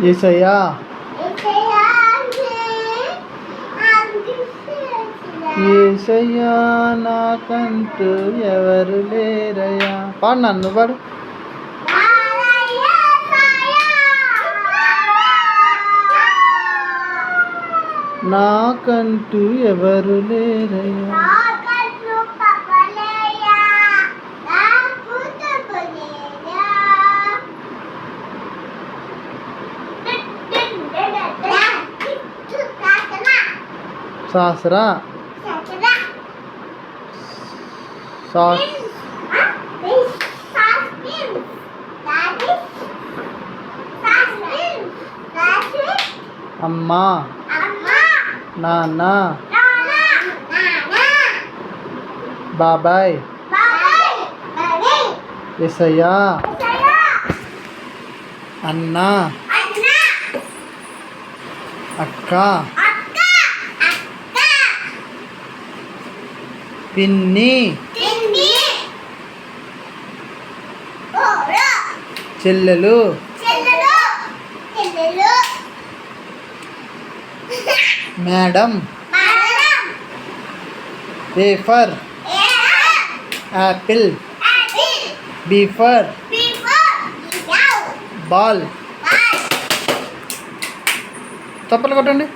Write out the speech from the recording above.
యేసయ్యా యేసయ్యా నాకంటూ ఎవరు లేరయ్యా. పాడు నన్ను పాడు. నాకంటూ ఎవరు లేరయ్యా. శాస్త్రా అమ్మా నాన్న బాబాయ్ యేసయ్యా అన్న అక్క పిన్ని చెల్లెలు madam A for apple B for ball. చప్పట్లు కొట్టండి.